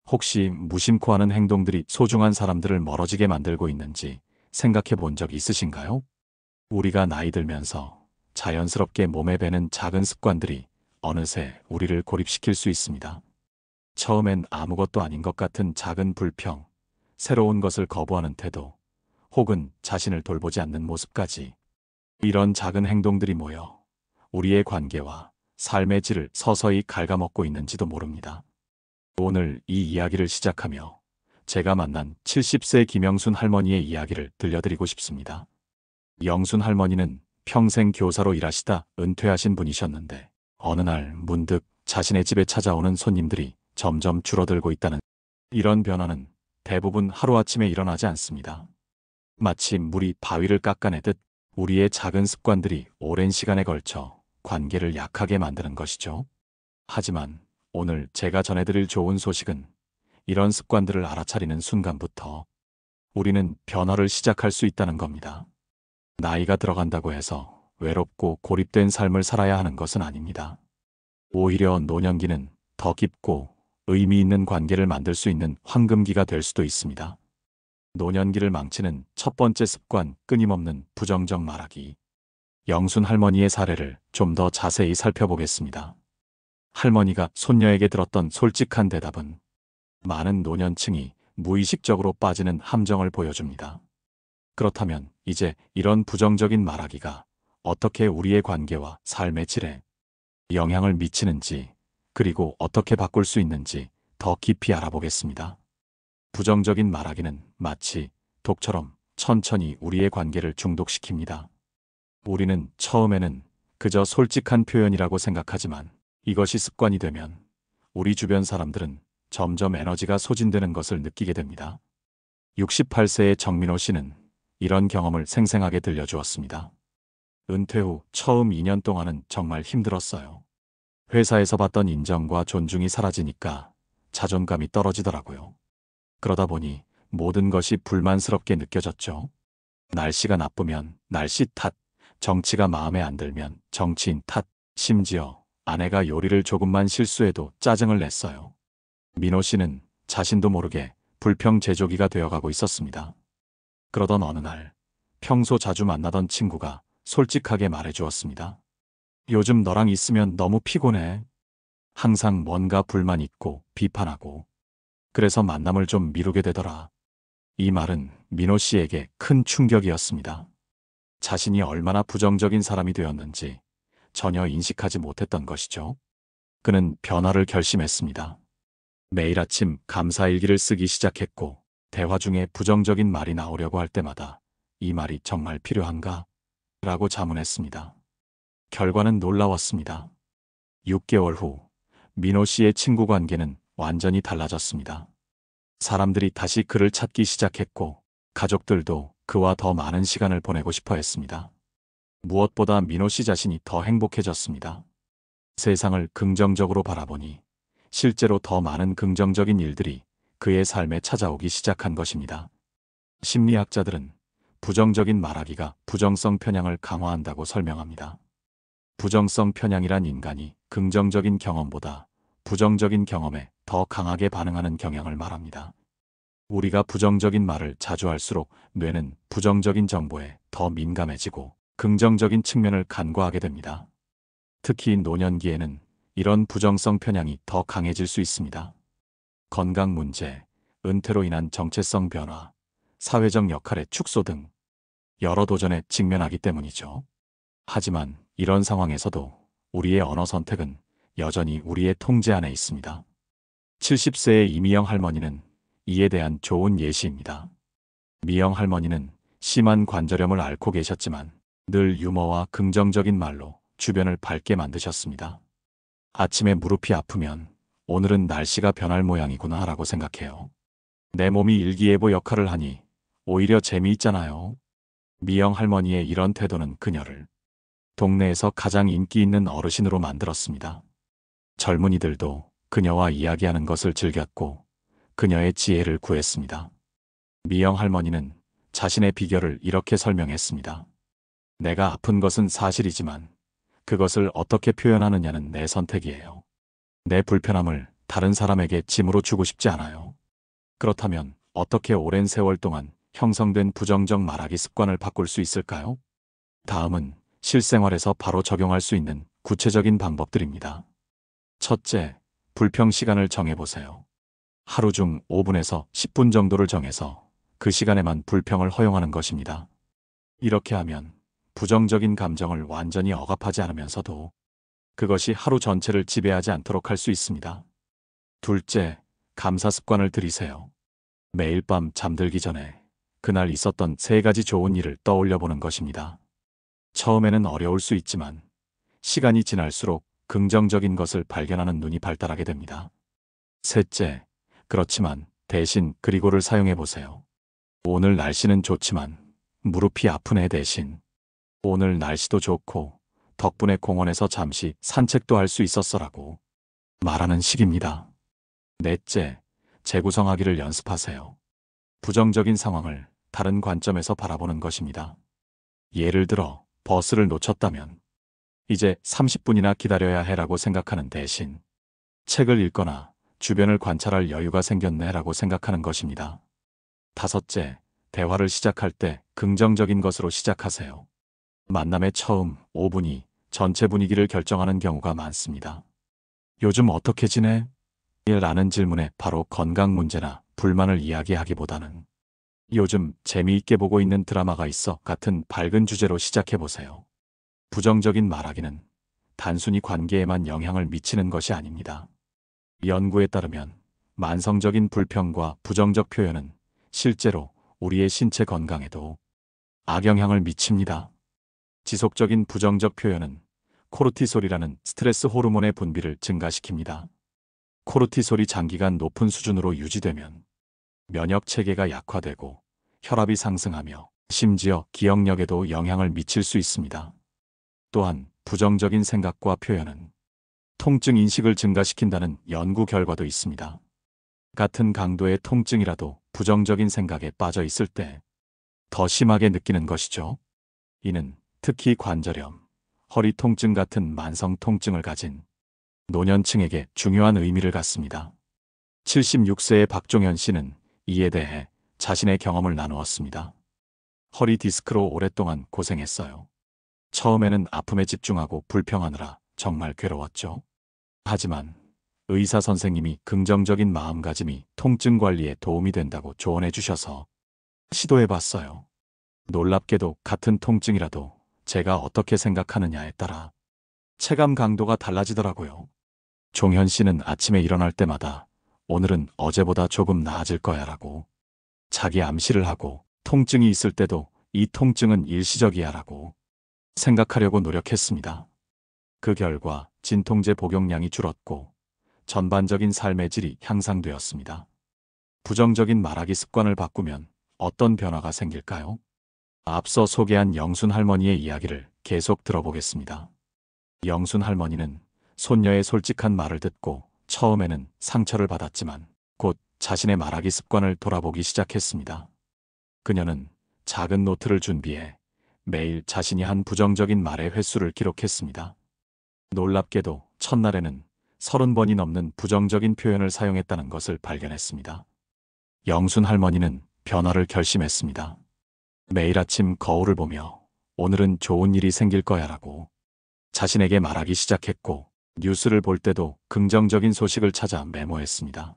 혹시 무심코 하는 행동들이 소중한 사람들을 멀어지게 만들고 있는지 생각해 본 적 있으신가요? 우리가 나이 들면서 자연스럽게 몸에 배는 작은 습관들이 어느새 우리를 고립시킬 수 있습니다. 처음엔 아무것도 아닌 것 같은 작은 불평, 새로운 것을 거부하는 태도, 혹은 자신을 돌보지 않는 모습까지. 이런 작은 행동들이 모여 우리의 관계와 삶의 질을 서서히 갉아먹고 있는지도 모릅니다. 오늘 이 이야기를 시작하며 제가 만난 70세 김영순 할머니의 이야기를 들려드리고 싶습니다. 영순 할머니는 평생 교사로 일하시다 은퇴하신 분이셨는데 어느 날 문득 자신의 집에 찾아오는 손님들이 점점 줄어들고 있다는 이런 변화는 대부분 하루아침에 일어나지 않습니다. 마치 물이 바위를 깎아내듯 우리의 작은 습관들이 오랜 시간에 걸쳐 관계를 약하게 만드는 것이죠. 하지만 오늘 제가 전해드릴 좋은 소식은 이런 습관들을 알아차리는 순간부터 우리는 변화를 시작할 수 있다는 겁니다. 나이가 들어간다고 해서 외롭고 고립된 삶을 살아야 하는 것은 아닙니다. 오히려 노년기는 더 깊고 의미 있는 관계를 만들 수 있는 황금기가 될 수도 있습니다. 노년기를 망치는 첫 번째 습관, 끊임없는 부정적 말하기. 영순 할머니의 사례를 좀 더 자세히 살펴보겠습니다. 할머니가 손녀에게 들었던 솔직한 대답은 많은 노년층이 무의식적으로 빠지는 함정을 보여줍니다. 그렇다면 이제 이런 부정적인 말하기가 어떻게 우리의 관계와 삶의 질에 영향을 미치는지, 그리고 어떻게 바꿀 수 있는지 더 깊이 알아보겠습니다. 부정적인 말하기는 마치 독처럼 천천히 우리의 관계를 중독시킵니다. 우리는 처음에는 그저 솔직한 표현이라고 생각하지만 이것이 습관이 되면 우리 주변 사람들은 점점 에너지가 소진되는 것을 느끼게 됩니다. 68세의 정민호 씨는 이런 경험을 생생하게 들려주었습니다. 은퇴 후 처음 2년 동안은 정말 힘들었어요. 회사에서 받던 인정과 존중이 사라지니까 자존감이 떨어지더라고요. 그러다 보니 모든 것이 불만스럽게 느껴졌죠. 날씨가 나쁘면 날씨 탓, 정치가 마음에 안 들면 정치인 탓, 심지어 아내가 요리를 조금만 실수해도 짜증을 냈어요. 민호 씨는 자신도 모르게 불평제조기가 되어가고 있었습니다. 그러던 어느 날 평소 자주 만나던 친구가 솔직하게 말해주었습니다. 요즘 너랑 있으면 너무 피곤해. 항상 뭔가 불만 있고 비판하고 그래서 만남을 좀 미루게 되더라. 이 말은 민호 씨에게 큰 충격이었습니다. 자신이 얼마나 부정적인 사람이 되었는지 전혀 인식하지 못했던 것이죠. 그는 변화를 결심했습니다. 매일 아침 감사일기를 쓰기 시작했고 대화 중에 부정적인 말이 나오려고 할 때마다 이 말이 정말 필요한가? 라고 자문했습니다. 결과는 놀라웠습니다. 6개월 후 민호 씨의 친구 관계는 완전히 달라졌습니다. 사람들이 다시 그를 찾기 시작했고 가족들도 그와 더 많은 시간을 보내고 싶어 했습니다. 무엇보다 민호 씨 자신이 더 행복해졌습니다. 세상을 긍정적으로 바라보니 실제로 더 많은 긍정적인 일들이 그의 삶에 찾아오기 시작한 것입니다. 심리학자들은 부정적인 말하기가 부정성 편향을 강화한다고 설명합니다. 부정성 편향이란 인간이 긍정적인 경험보다 부정적인 경험에 더 강하게 반응하는 경향을 말합니다. 우리가 부정적인 말을 자주 할수록 뇌는 부정적인 정보에 더 민감해지고 긍정적인 측면을 간과하게 됩니다. 특히 노년기에는 이런 부정성 편향이 더 강해질 수 있습니다. 건강 문제, 은퇴로 인한 정체성 변화, 사회적 역할의 축소 등 여러 도전에 직면하기 때문이죠. 하지만 이런 상황에서도 우리의 언어 선택은 여전히 우리의 통제 안에 있습니다. 70세의 이미영 할머니는 이에 대한 좋은 예시입니다. 미영 할머니는 심한 관절염을 앓고 계셨지만 늘 유머와 긍정적인 말로 주변을 밝게 만드셨습니다. 아침에 무릎이 아프면 오늘은 날씨가 변할 모양이구나 라고 생각해요. 내 몸이 일기예보 역할을 하니 오히려 재미있잖아요. 미영 할머니의 이런 태도는 그녀를 동네에서 가장 인기 있는 어르신으로 만들었습니다. 젊은이들도 그녀와 이야기하는 것을 즐겼고 그녀의 지혜를 구했습니다. 미영 할머니는 자신의 비결을 이렇게 설명했습니다. 내가 아픈 것은 사실이지만 그것을 어떻게 표현하느냐는 내 선택이에요. 내 불편함을 다른 사람에게 짐으로 주고 싶지 않아요. 그렇다면 어떻게 오랜 세월 동안 형성된 부정적 말하기 습관을 바꿀 수 있을까요? 다음은 실생활에서 바로 적용할 수 있는 구체적인 방법들입니다. 첫째, 불평 시간을 정해보세요. 하루 중 5분에서 10분 정도를 정해서 그 시간에만 불평을 허용하는 것입니다. 이렇게 하면 부정적인 감정을 완전히 억압하지 않으면서도 그것이 하루 전체를 지배하지 않도록 할 수 있습니다. 둘째, 감사 습관을 들이세요. 매일 밤 잠들기 전에 그날 있었던 3가지 좋은 일을 떠올려 보는 것입니다. 처음에는 어려울 수 있지만 시간이 지날수록 긍정적인 것을 발견하는 눈이 발달하게 됩니다. 셋째, 그렇지만 대신 그리고를 사용해 보세요. 오늘 날씨는 좋지만 무릎이 아픈 애 대신 오늘 날씨도 좋고 덕분에 공원에서 잠시 산책도 할 수 있었어라고 말하는 식입니다. 넷째, 재구성하기를 연습하세요. 부정적인 상황을 다른 관점에서 바라보는 것입니다. 예를 들어 버스를 놓쳤다면 이제 30분이나 기다려야 해라고 생각하는 대신 책을 읽거나 주변을 관찰할 여유가 생겼네라고 생각하는 것입니다. 다섯째, 대화를 시작할 때 긍정적인 것으로 시작하세요. 만남의 처음 5분이 전체 분위기를 결정하는 경우가 많습니다. 요즘 어떻게 지내? 라는 질문에 바로 건강 문제나 불만을 이야기하기보다는 요즘 재미있게 보고 있는 드라마가 있어 같은 밝은 주제로 시작해보세요. 부정적인 말하기는 단순히 관계에만 영향을 미치는 것이 아닙니다. 연구에 따르면 만성적인 불평과 부정적 표현은 실제로 우리의 신체 건강에도 악영향을 미칩니다. 지속적인 부정적 표현은 코르티솔이라는 스트레스 호르몬의 분비를 증가시킵니다. 코르티솔이 장기간 높은 수준으로 유지되면 면역 체계가 약화되고 혈압이 상승하며 심지어 기억력에도 영향을 미칠 수 있습니다. 또한 부정적인 생각과 표현은 통증 인식을 증가시킨다는 연구 결과도 있습니다. 같은 강도의 통증이라도 부정적인 생각에 빠져 있을 때 더 심하게 느끼는 것이죠. 이는 특히 관절염, 허리 통증 같은 만성 통증을 가진 노년층에게 중요한 의미를 갖습니다. 76세의 박종현 씨는 이에 대해 자신의 경험을 나누었습니다. 허리 디스크로 오랫동안 고생했어요. 처음에는 아픔에 집중하고 불평하느라 정말 괴로웠죠. 하지만 의사 선생님이 긍정적인 마음가짐이 통증 관리에 도움이 된다고 조언해 주셔서 시도해 봤어요. 놀랍게도 같은 통증이라도 제가 어떻게 생각하느냐에 따라 체감 강도가 달라지더라고요. 종현 씨는 아침에 일어날 때마다 오늘은 어제보다 조금 나아질 거야 라고 자기 암시를 하고 통증이 있을 때도 이 통증은 일시적이야 라고 생각하려고 노력했습니다. 그 결과 진통제 복용량이 줄었고 전반적인 삶의 질이 향상되었습니다. 부정적인 말하기 습관을 바꾸면 어떤 변화가 생길까요? 앞서 소개한 영순 할머니의 이야기를 계속 들어보겠습니다. 영순 할머니는 손녀의 솔직한 말을 듣고 처음에는 상처를 받았지만 곧 자신의 말하기 습관을 돌아보기 시작했습니다. 그녀는 작은 노트를 준비해 매일 자신이 한 부정적인 말의 횟수를 기록했습니다. 놀랍게도 첫날에는 30번이 넘는 부정적인 표현을 사용했다는 것을 발견했습니다. 영순 할머니는 변화를 결심했습니다. 매일 아침 거울을 보며 오늘은 좋은 일이 생길 거야 라고 자신에게 말하기 시작했고 뉴스를 볼 때도 긍정적인 소식을 찾아 메모했습니다.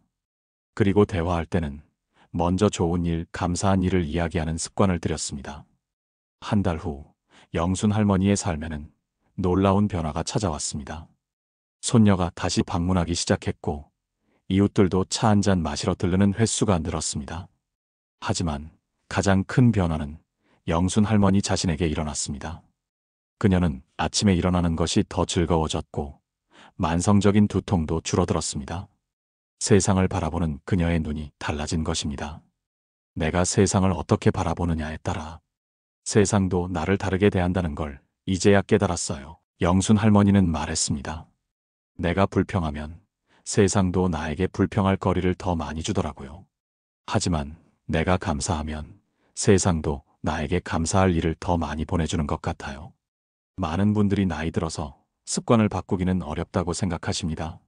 그리고 대화할 때는 먼저 좋은 일, 감사한 일을 이야기하는 습관을 들였습니다. 한 달 후 영순 할머니의 삶에는 놀라운 변화가 찾아왔습니다. 손녀가 다시 방문하기 시작했고 이웃들도 차 한 잔 마시러 들르는 횟수가 늘었습니다. 하지만 가장 큰 변화는 영순 할머니 자신에게 일어났습니다. 그녀는 아침에 일어나는 것이 더 즐거워졌고 만성적인 두통도 줄어들었습니다. 세상을 바라보는 그녀의 눈이 달라진 것입니다. 내가 세상을 어떻게 바라보느냐에 따라 세상도 나를 다르게 대한다는 걸 이제야 깨달았어요. 영순 할머니는 말했습니다. 내가 불평하면 세상도 나에게 불평할 거리를 더 많이 주더라고요. 하지만 내가 감사하면 세상도 나에게 감사할 일을 더 많이 보내주는 것 같아요. 많은 분들이 나이 들어서 습관을 바꾸기는 어렵다고 생각하십니다.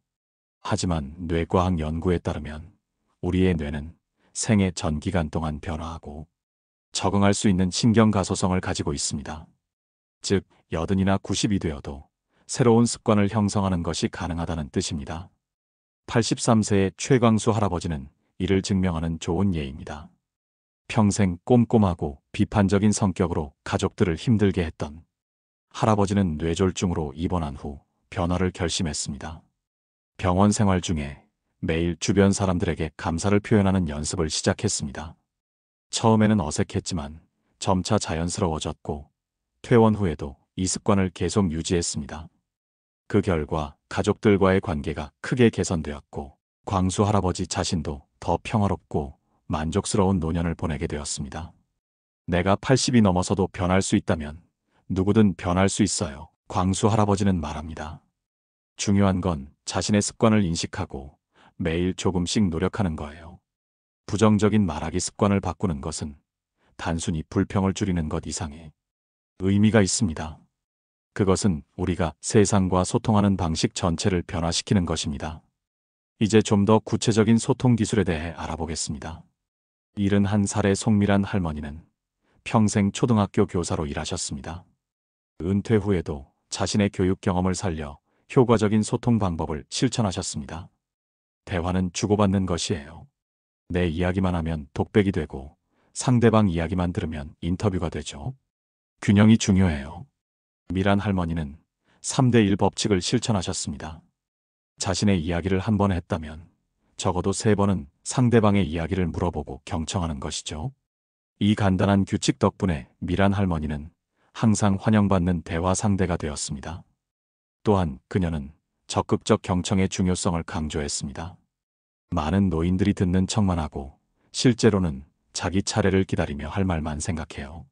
하지만 뇌과학 연구에 따르면 우리의 뇌는 생애 전 기간 동안 변화하고 적응할 수 있는 신경가소성을 가지고 있습니다. 즉, 80이나 90이 되어도 새로운 습관을 형성하는 것이 가능하다는 뜻입니다. 83세의 최광수 할아버지는 이를 증명하는 좋은 예입니다. 평생 꼼꼼하고 비판적인 성격으로 가족들을 힘들게 했던 할아버지는 뇌졸중으로 입원한 후 변화를 결심했습니다. 병원 생활 중에 매일 주변 사람들에게 감사를 표현하는 연습을 시작했습니다. 처음에는 어색했지만 점차 자연스러워졌고 퇴원 후에도 이 습관을 계속 유지했습니다. 그 결과 가족들과의 관계가 크게 개선되었고 광수 할아버지 자신도 더 평화롭고 만족스러운 노년을 보내게 되었습니다. 내가 80이 넘어서도 변할 수 있다면 누구든 변할 수 있어요. 광수 할아버지는 말합니다. 중요한 건 자신의 습관을 인식하고 매일 조금씩 노력하는 거예요. 부정적인 말하기 습관을 바꾸는 것은 단순히 불평을 줄이는 것 이상의 의미가 있습니다. 그것은 우리가 세상과 소통하는 방식 전체를 변화시키는 것입니다. 이제 좀 더 구체적인 소통 기술에 대해 알아보겠습니다. 71살의 송미란 할머니는 평생 초등학교 교사로 일하셨습니다. 은퇴 후에도 자신의 교육 경험을 살려 효과적인 소통 방법을 실천하셨습니다. 대화는 주고받는 것이에요. 내 이야기만 하면 독백이 되고 상대방 이야기만 들으면 인터뷰가 되죠. 균형이 중요해요. 미란 할머니는 3대1 법칙을 실천하셨습니다. 자신의 이야기를 한 번 했다면 적어도 3번은 상대방의 이야기를 물어보고 경청하는 것이죠. 이 간단한 규칙 덕분에 미란 할머니는 항상 환영받는 대화 상대가 되었습니다. 또한 그녀는 적극적 경청의 중요성을 강조했습니다. 많은 노인들이 듣는 척만 하고 실제로는 자기 차례를 기다리며 할 말만 생각해요.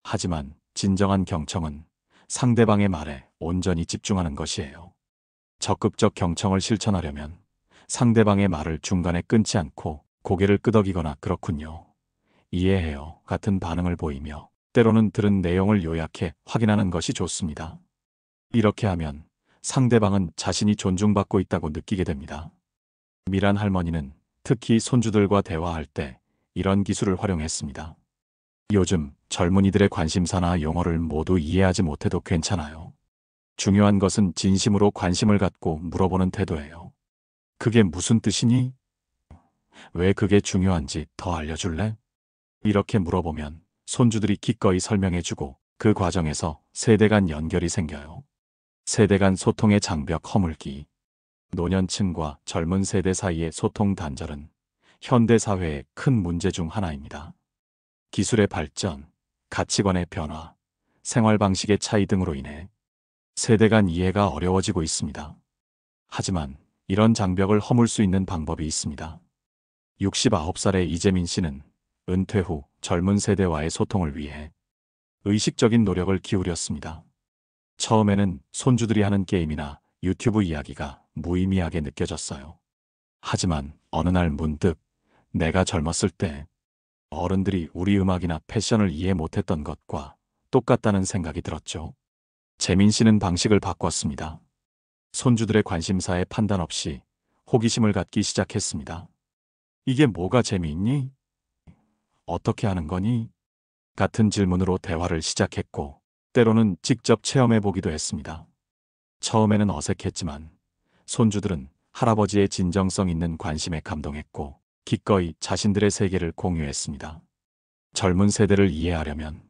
하지만 진정한 경청은 상대방의 말에 온전히 집중하는 것이에요. 적극적 경청을 실천하려면 상대방의 말을 중간에 끊지 않고 고개를 끄덕이거나 그렇군요. 이해해요 같은 반응을 보이며 때로는 들은 내용을 요약해 확인하는 것이 좋습니다. 이렇게 하면 상대방은 자신이 존중받고 있다고 느끼게 됩니다. 미란 할머니는 특히 손주들과 대화할 때 이런 기술을 활용했습니다. 요즘 젊은이들의 관심사나 용어를 모두 이해하지 못해도 괜찮아요. 중요한 것은 진심으로 관심을 갖고 물어보는 태도예요. 그게 무슨 뜻이니? 왜 그게 중요한지 더 알려줄래? 이렇게 물어보면 손주들이 기꺼이 설명해주고 그 과정에서 세대 간 연결이 생겨요. 세대 간 소통의 장벽 허물기. 노년층과 젊은 세대 사이의 소통 단절은 현대 사회의 큰 문제 중 하나입니다. 기술의 발전, 가치관의 변화, 생활 방식의 차이 등으로 인해 세대 간 이해가 어려워지고 있습니다. 하지만 이런 장벽을 허물 수 있는 방법이 있습니다. 69살의 이재민 씨는 은퇴 후 젊은 세대와의 소통을 위해 의식적인 노력을 기울였습니다. 처음에는 손주들이 하는 게임이나 유튜브 이야기가 무의미하게 느껴졌어요. 하지만 어느 날 문득 내가 젊었을 때 어른들이 우리 음악이나 패션을 이해 못했던 것과 똑같다는 생각이 들었죠. 재민 씨는 방식을 바꿨습니다. 손주들의 관심사에 판단 없이 호기심을 갖기 시작했습니다. 이게 뭐가 재미있니? 어떻게 하는 거니? 같은 질문으로 대화를 시작했고 때로는 직접 체험해 보기도 했습니다. 처음에는 어색했지만 손주들은 할아버지의 진정성 있는 관심에 감동했고 기꺼이 자신들의 세계를 공유했습니다. 젊은 세대를 이해하려면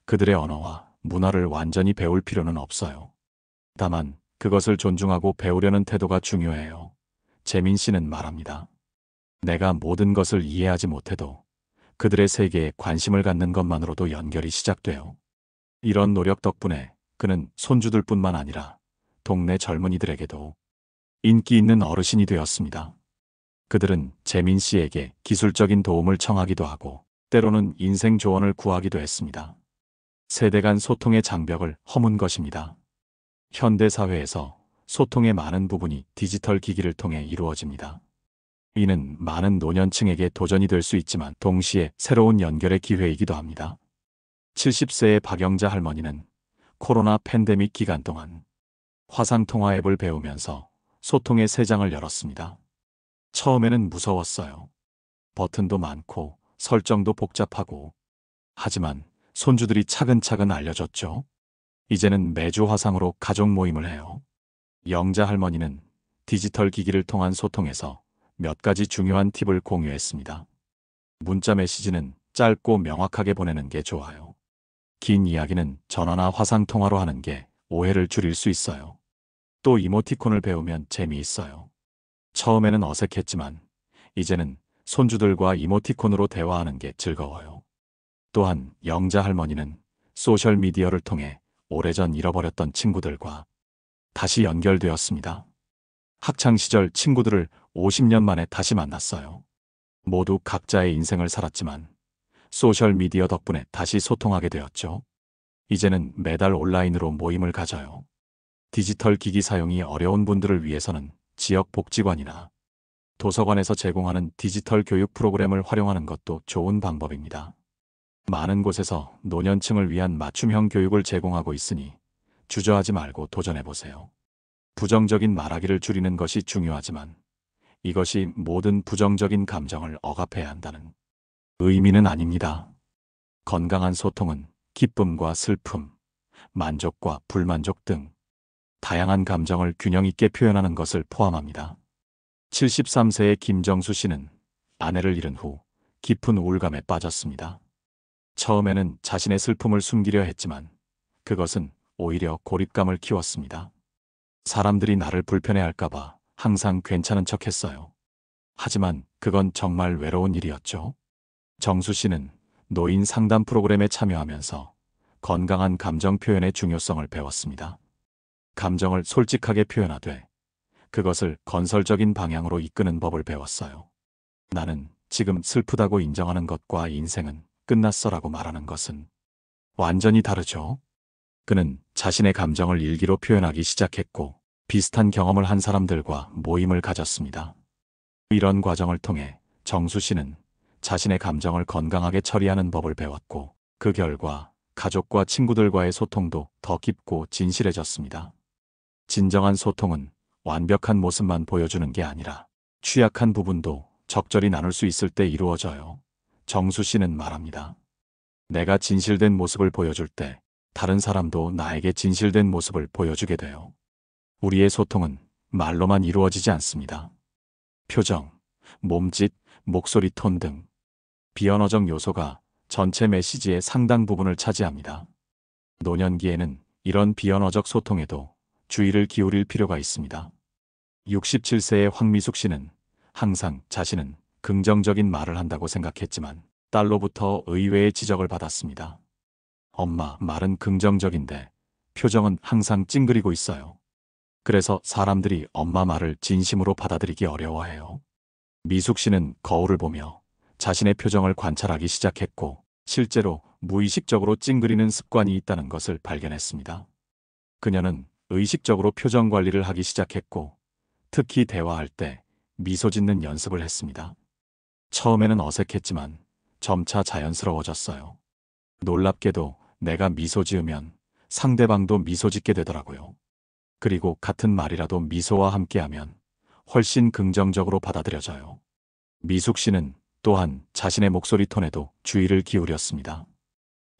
그들의 언어와 문화를 완전히 배울 필요는 없어요. 다만 그것을 존중하고 배우려는 태도가 중요해요. 재민 씨는 말합니다. 내가 모든 것을 이해하지 못해도 그들의 세계에 관심을 갖는 것만으로도 연결이 시작돼요. 이런 노력 덕분에 그는 손주들뿐만 아니라 동네 젊은이들에게도 인기 있는 어르신이 되었습니다. 그들은 재민 씨에게 기술적인 도움을 청하기도 하고 때로는 인생 조언을 구하기도 했습니다. 세대 간 소통의 장벽을 허문 것입니다. 현대 사회에서 소통의 많은 부분이 디지털 기기를 통해 이루어집니다. 이는 많은 노년층에게 도전이 될 수 있지만 동시에 새로운 연결의 기회이기도 합니다. 70세의 박영자 할머니는 코로나 팬데믹 기간 동안 화상통화 앱을 배우면서 소통의 새 장을 열었습니다. 처음에는 무서웠어요. 버튼도 많고 설정도 복잡하고. 하지만 손주들이 차근차근 알려줬죠. 이제는 매주 화상으로 가족 모임을 해요. 영자 할머니는 디지털 기기를 통한 소통에서 몇 가지 중요한 팁을 공유했습니다. 문자 메시지는 짧고 명확하게 보내는 게 좋아요. 긴 이야기는 전화나 화상 통화로 하는 게 오해를 줄일 수 있어요. 또 이모티콘을 배우면 재미있어요. 처음에는 어색했지만 이제는 손주들과 이모티콘으로 대화하는 게 즐거워요. 또한 영자 할머니는 소셜미디어를 통해 오래전 잃어버렸던 친구들과 다시 연결되었습니다. 학창시절 친구들을 50년 만에 다시 만났어요. 모두 각자의 인생을 살았지만 소셜미디어 덕분에 다시 소통하게 되었죠. 이제는 매달 온라인으로 모임을 가져요. 디지털 기기 사용이 어려운 분들을 위해서는 지역 복지관이나 도서관에서 제공하는 디지털 교육 프로그램을 활용하는 것도 좋은 방법입니다. 많은 곳에서 노년층을 위한 맞춤형 교육을 제공하고 있으니 주저하지 말고 도전해보세요. 부정적인 말하기를 줄이는 것이 중요하지만 이것이 모든 부정적인 감정을 억압해야 한다는 의미는 아닙니다. 건강한 소통은 기쁨과 슬픔, 만족과 불만족 등 다양한 감정을 균형 있게 표현하는 것을 포함합니다. 73세의 김정수 씨는 아내를 잃은 후 깊은 우울감에 빠졌습니다. 처음에는 자신의 슬픔을 숨기려 했지만 그것은 오히려 고립감을 키웠습니다. 사람들이 나를 불편해할까봐 항상 괜찮은 척했어요. 하지만 그건 정말 외로운 일이었죠. 정수 씨는 노인 상담 프로그램에 참여하면서 건강한 감정 표현의 중요성을 배웠습니다. 감정을 솔직하게 표현하되 그것을 건설적인 방향으로 이끄는 법을 배웠어요. 나는 지금 슬프다고 인정하는 것과 인생은 끝났어라고 말하는 것은 완전히 다르죠. 그는 자신의 감정을 일기로 표현하기 시작했고 비슷한 경험을 한 사람들과 모임을 가졌습니다. 이런 과정을 통해 정수 씨는 자신의 감정을 건강하게 처리하는 법을 배웠고 그 결과 가족과 친구들과의 소통도 더 깊고 진실해졌습니다. 진정한 소통은 완벽한 모습만 보여주는 게 아니라 취약한 부분도 적절히 나눌 수 있을 때 이루어져요. 정수 씨는 말합니다. 내가 진실된 모습을 보여줄 때 다른 사람도 나에게 진실된 모습을 보여주게 돼요. 우리의 소통은 말로만 이루어지지 않습니다. 표정, 몸짓, 목소리 톤 등 비언어적 요소가 전체 메시지의 상당 부분을 차지합니다. 노년기에는 이런 비언어적 소통에도 주의를 기울일 필요가 있습니다. 67세의 황미숙 씨는 항상 자신은 긍정적인 말을 한다고 생각했지만 딸로부터 의외의 지적을 받았습니다. 엄마, 말은 긍정적인데 표정은 항상 찡그리고 있어요. 그래서 사람들이 엄마 말을 진심으로 받아들이기 어려워해요. 미숙 씨는 거울을 보며 자신의 표정을 관찰하기 시작했고 실제로 무의식적으로 찡그리는 습관이 있다는 것을 발견했습니다. 그녀는 의식적으로 표정 관리를 하기 시작했고 특히 대화할 때 미소 짓는 연습을 했습니다. 처음에는 어색했지만 점차 자연스러워졌어요. 놀랍게도 내가 미소 지으면 상대방도 미소 짓게 되더라고요. 그리고 같은 말이라도 미소와 함께하면 훨씬 긍정적으로 받아들여져요. 미숙 씨는 또한 자신의 목소리 톤에도 주의를 기울였습니다.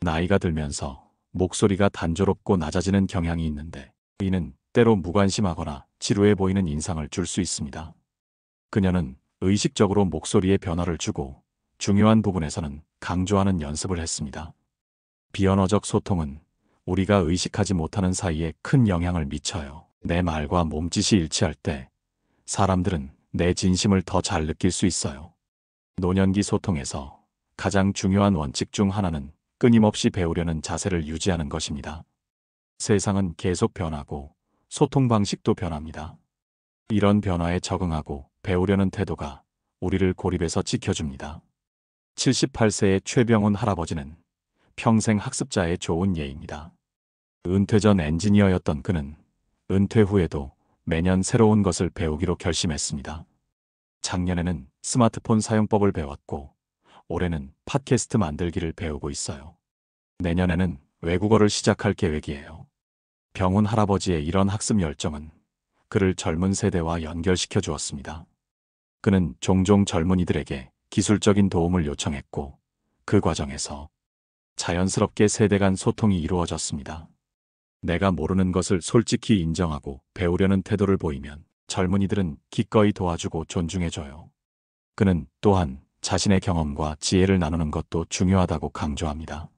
나이가 들면서 목소리가 단조롭고 낮아지는 경향이 있는데 이는 때로 무관심하거나 지루해 보이는 인상을 줄 수 있습니다. 그녀는 의식적으로 목소리에 변화를 주고 중요한 부분에서는 강조하는 연습을 했습니다. 비언어적 소통은 우리가 의식하지 못하는 사이에 큰 영향을 미쳐요. 내 말과 몸짓이 일치할 때 사람들은 내 진심을 더 잘 느낄 수 있어요. 노년기 소통에서 가장 중요한 원칙 중 하나는 끊임없이 배우려는 자세를 유지하는 것입니다. 세상은 계속 변하고 소통 방식도 변합니다. 이런 변화에 적응하고 배우려는 태도가 우리를 고립에서 지켜줍니다. 78세의 최병훈 할아버지는 평생 학습자의 좋은 예입니다. 은퇴 전 엔지니어였던 그는 은퇴 후에도 매년 새로운 것을 배우기로 결심했습니다. 작년에는 스마트폰 사용법을 배웠고 올해는 팟캐스트 만들기를 배우고 있어요. 내년에는 외국어를 시작할 계획이에요. 병훈 할아버지의 이런 학습 열정은 그를 젊은 세대와 연결시켜 주었습니다. 그는 종종 젊은이들에게 기술적인 도움을 요청했고, 그 과정에서 자연스럽게 세대 간 소통이 이루어졌습니다. 내가 모르는 것을 솔직히 인정하고 배우려는 태도를 보이면 젊은이들은 기꺼이 도와주고 존중해줘요. 그는 또한 자신의 경험과 지혜를 나누는 것도 중요하다고 강조합니다.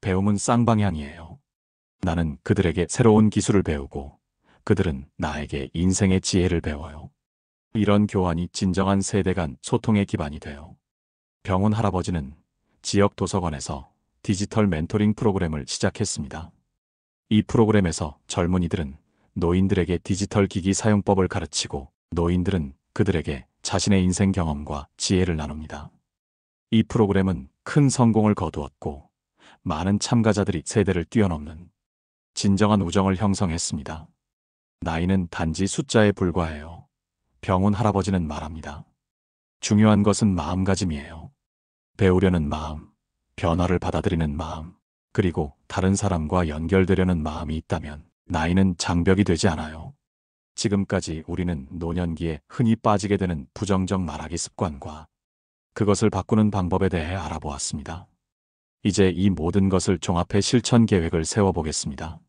배움은 쌍방향이에요. 나는 그들에게 새로운 기술을 배우고 그들은 나에게 인생의 지혜를 배워요. 이런 교환이 진정한 세대 간 소통의 기반이 돼요. 병훈 할아버지는 지역 도서관에서 디지털 멘토링 프로그램을 시작했습니다. 이 프로그램에서 젊은이들은 노인들에게 디지털 기기 사용법을 가르치고 노인들은 그들에게 자신의 인생 경험과 지혜를 나눕니다. 이 프로그램은 큰 성공을 거두었고 많은 참가자들이 세대를 뛰어넘는 진정한 우정을 형성했습니다. 나이는 단지 숫자에 불과해요. 병훈 할아버지는 말합니다. 중요한 것은 마음가짐이에요. 배우려는 마음, 변화를 받아들이는 마음, 그리고 다른 사람과 연결되려는 마음이 있다면 나이는 장벽이 되지 않아요. 지금까지 우리는 노년기에 흔히 빠지게 되는 부정적 말하기 습관과 그것을 바꾸는 방법에 대해 알아보았습니다. 이제 이 모든 것을 종합해 실천 계획을 세워보겠습니다.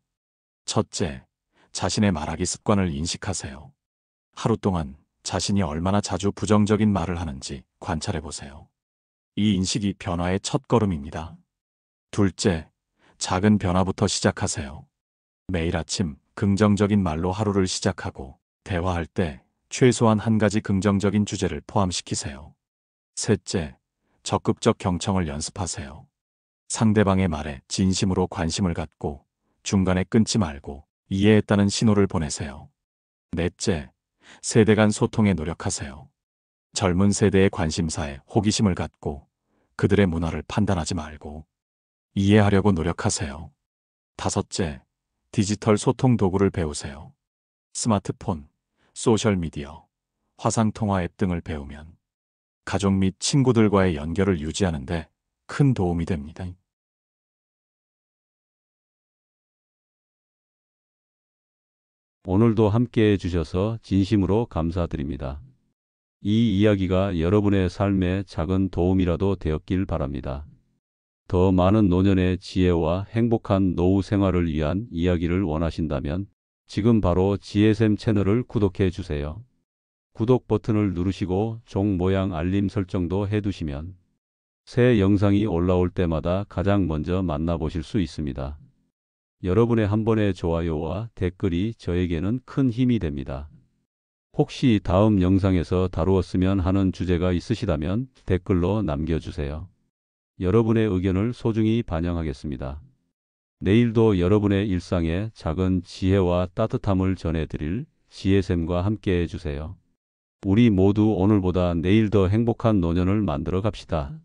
첫째, 자신의 말하기 습관을 인식하세요. 하루 동안 자신이 얼마나 자주 부정적인 말을 하는지 관찰해보세요. 이 인식이 변화의 첫걸음입니다. 둘째, 작은 변화부터 시작하세요. 매일 아침 긍정적인 말로 하루를 시작하고 대화할 때 최소한 한 가지 긍정적인 주제를 포함시키세요. 셋째, 적극적 경청을 연습하세요. 상대방의 말에 진심으로 관심을 갖고 중간에 끊지 말고 이해했다는 신호를 보내세요. 넷째, 세대 간 소통에 노력하세요. 젊은 세대의 관심사에 호기심을 갖고 그들의 문화를 판단하지 말고 이해하려고 노력하세요. 다섯째, 디지털 소통 도구를 배우세요. 스마트폰, 소셜미디어, 화상통화 앱 등을 배우면 가족 및 친구들과의 연결을 유지하는 데 큰 도움이 됩니다. 오늘도 함께해 주셔서 진심으로 감사드립니다. 이 이야기가 여러분의 삶에 작은 도움이라도 되었길 바랍니다. 더 많은 노년의 지혜와 행복한 노후 생활을 위한 이야기를 원하신다면 지금 바로 지혜샘 채널을 구독해 주세요. 구독 버튼을 누르시고 종 모양 알림 설정도 해두시면 새 영상이 올라올 때마다 가장 먼저 만나보실 수 있습니다. 여러분의 한 번의 좋아요와 댓글이 저에게는 큰 힘이 됩니다. 혹시 다음 영상에서 다루었으면 하는 주제가 있으시다면 댓글로 남겨주세요. 여러분의 의견을 소중히 반영하겠습니다. 내일도 여러분의 일상에 작은 지혜와 따뜻함을 전해드릴 지혜샘과 함께 해주세요. 우리 모두 오늘보다 내일 더 행복한 노년을 만들어 갑시다.